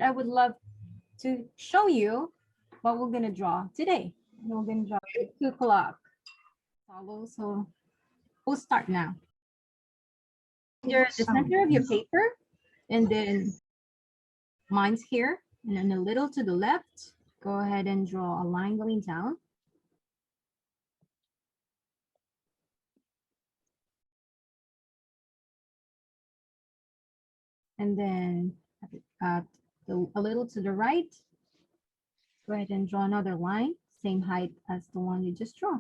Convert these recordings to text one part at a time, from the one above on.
I would love to show you what we're gonna draw today. We're gonna draw the Cuckoo Clock. Follow, so we'll start now. The center of your paper, and then mine's here, and then a little to the left. Go ahead and draw a line going down. And then a little to the right, go ahead and draw another line, same height as the one you just draw.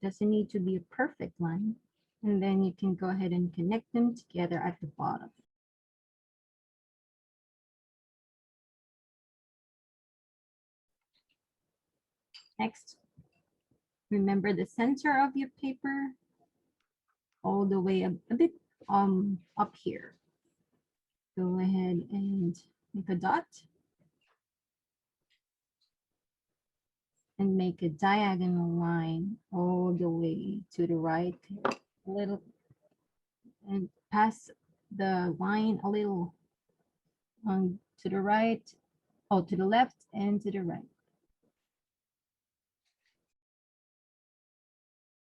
Doesn't need to be a perfect line. And then you can go ahead and connect them together at the bottom. Next, remember the center of your paper all the way a bit up here. Go ahead and make a dot and make a diagonal line all the way to the right, a little, and pass the line a little on to the right, oh, to the left and to the right.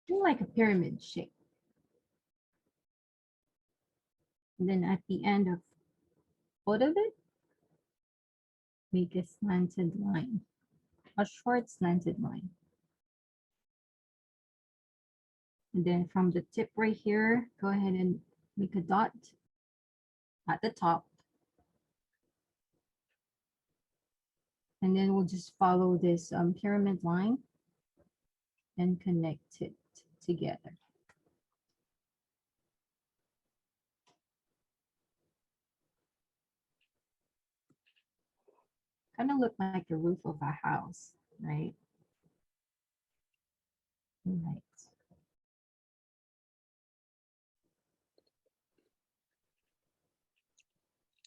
Do like a pyramid shape. And then at the end of both of it, make a slanted line, a short slanted line. And then from the tip right here, go ahead and make a dot at the top. And then we'll just follow this pyramid line and connect it together. Kind of look like the roof of a house, right? Right.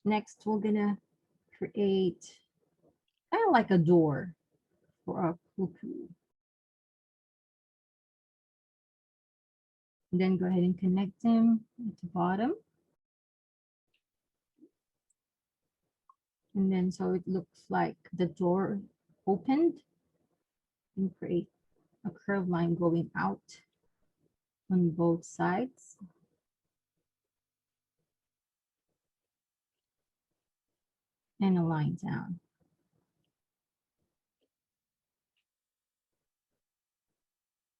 Next, we're gonna create kind of like a door for a cuckoo. And then go ahead and connect them at the bottom. And then so it looks like the door opened, and create a curved line going out on both sides. And a line down.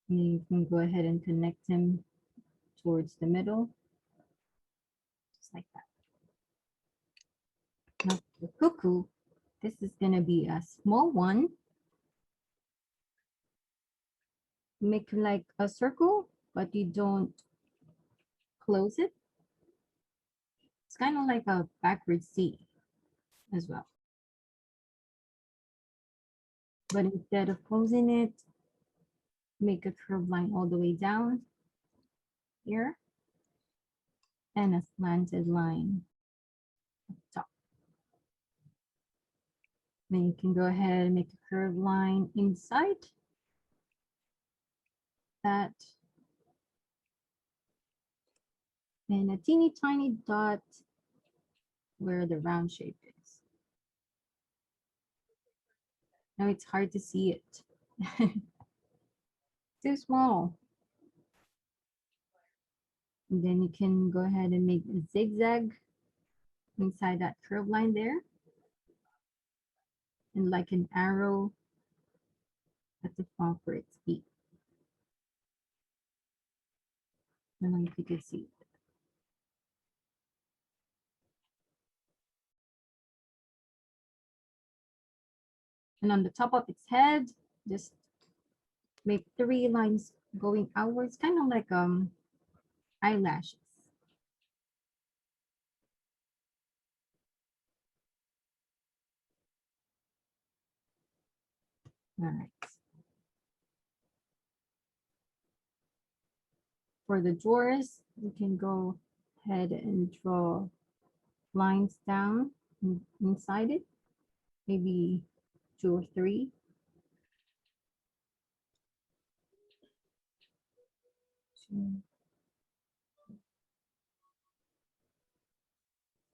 And then you can go ahead and connect them towards the middle, just like that. Now for the cuckoo, this is gonna be a small one. Make like a circle, but you don't close it. It's kind of like a backward C as well. But instead of closing it, make a curved line all the way down here and a slanted line up top. Then you can go ahead and make a curved line inside that and a teeny tiny dot where the round shape is. Now it's hard to see it. Too small. And then you can go ahead and make a zigzag inside that curved line there. And like an arrow at the front for its beak. I don't know if you can see it. And on the top of its head, just make 3 lines going outwards, kind of like eyelashes. All right. For the drawers, you can go ahead and draw lines down inside it, maybe 2 or 3.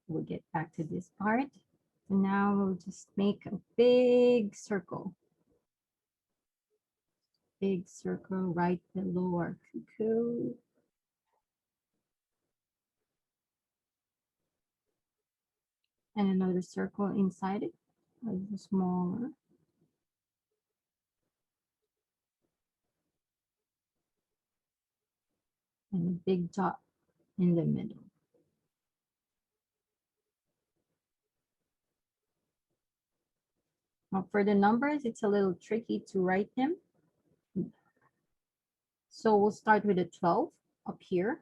We'll get back to this part. So now we'll just make a big circle. Big circle right below our cuckoo. And another circle inside it, a little smaller. And a big dot in the middle. Now for the numbers, it's a little tricky to write them. So we'll start with a 12 up here.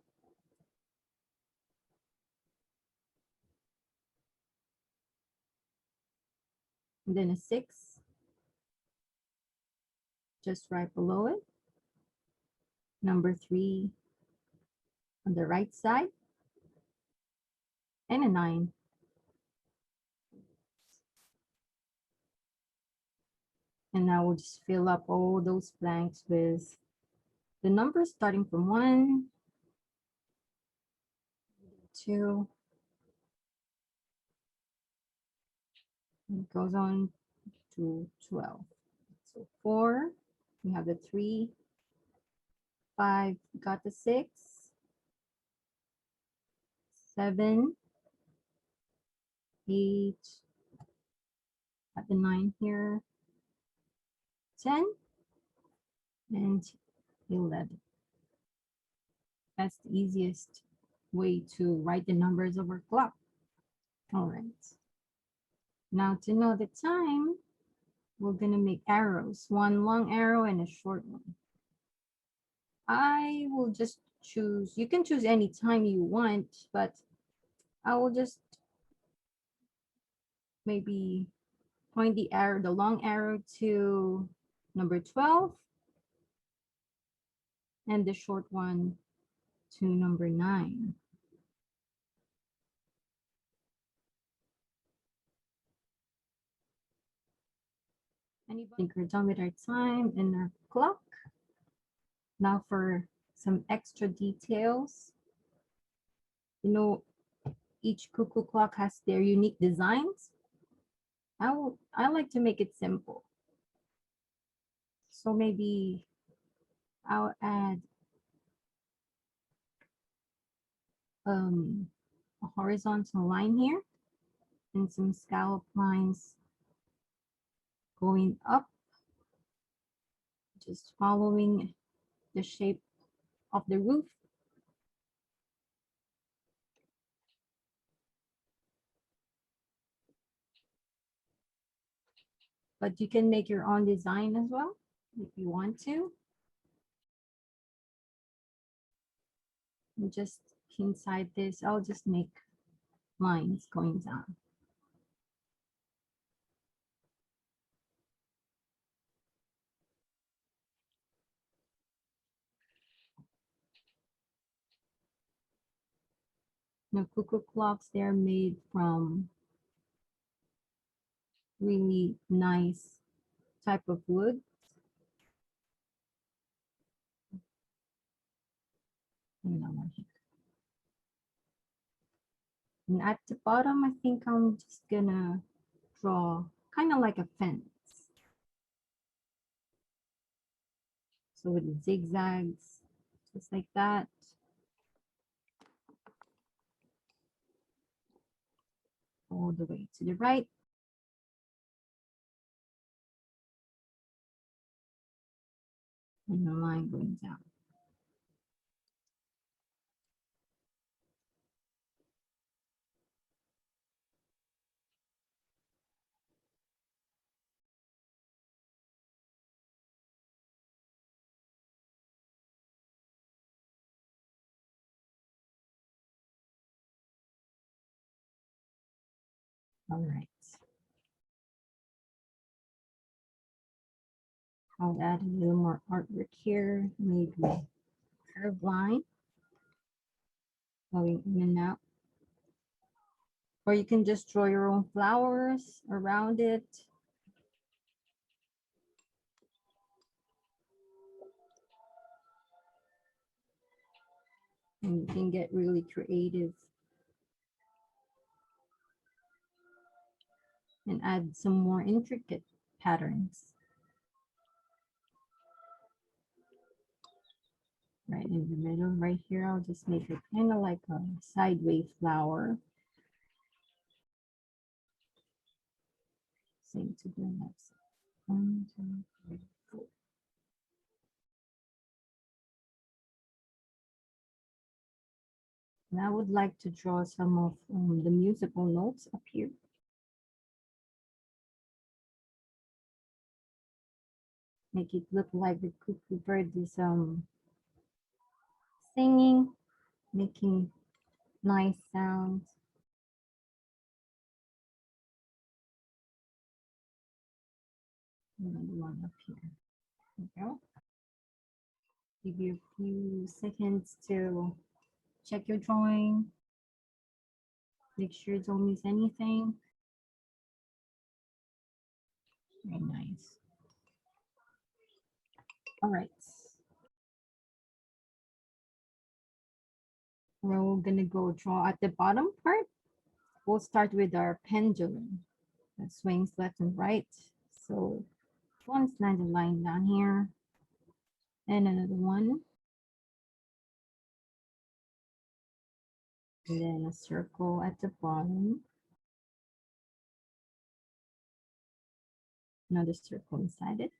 And then a 6 just right below it. Number 3 on the right side. And a 9. And now we'll just fill up all those blanks with the numbers starting from 1, 2, and it goes on to 12. So 4, we have the 3, 5, got the 6, 7, 8, got the 9 here, 10, and 11. That's the easiest way to write the numbers of our clock. All right. Now to know the time, we're gonna make arrows, one long arrow and a short one. I will just choose, you can choose any time you want, but I will just maybe point the arrow, the long arrow to number 12 and the short one to number 9. I think we're done with our time and our clock. Now for some extra details. You know, each cuckoo clock has their unique designs. I like to make it simple. So maybe I'll add a horizontal line here and some scallop lines going up, just following the shape of the roof. But you can make your own design as well if you want to. And just inside this, I'll just make lines going down. Now, cuckoo clocks, they're made from really nice type of wood. And at the bottom, I think I'm just gonna draw kind of like a fence. So with the zigzags, just like that. All the way to the right. And the line going down. All right. I'll add a little more artwork here, maybe a curved line going in and out. Or you can just draw your own flowers around it. And you can get really creative. and add some more intricate patterns right in the middle. Right here, I'll just make it kind of like a sideway flower. Same to the next. 1, 2, 3, 4. And I would like to draw some of the musical notes up here. Make it look like the cuckoo bird is singing, making nice sounds. Another one up here. There we go. Give you a few seconds to check your drawing. Make sure you don't miss anything. Very nice. All right. We're gonna go draw at the bottom part. We'll start with our pendulum that swings left and right. So one slanted line down here and another one. And then a circle at the bottom. Another circle inside it.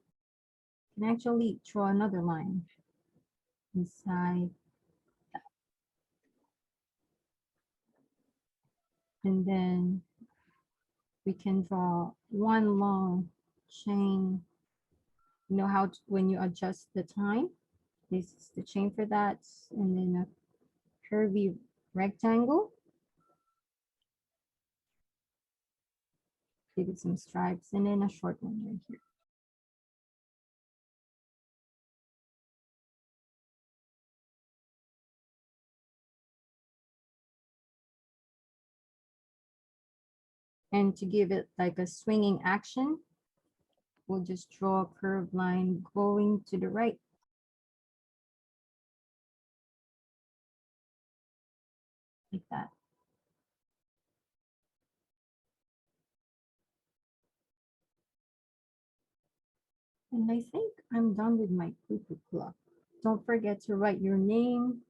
You can actually draw another line inside that. And then we can draw one long chain. You know how to, when you adjust the time, this is the chain for that. And then a curvy rectangle. Give it some stripes and then a short one right here. And to give it like a swinging action, we'll just draw a curved line going to the right. Like that. And I think I'm done with my cuckoo clock. Don't forget to write your name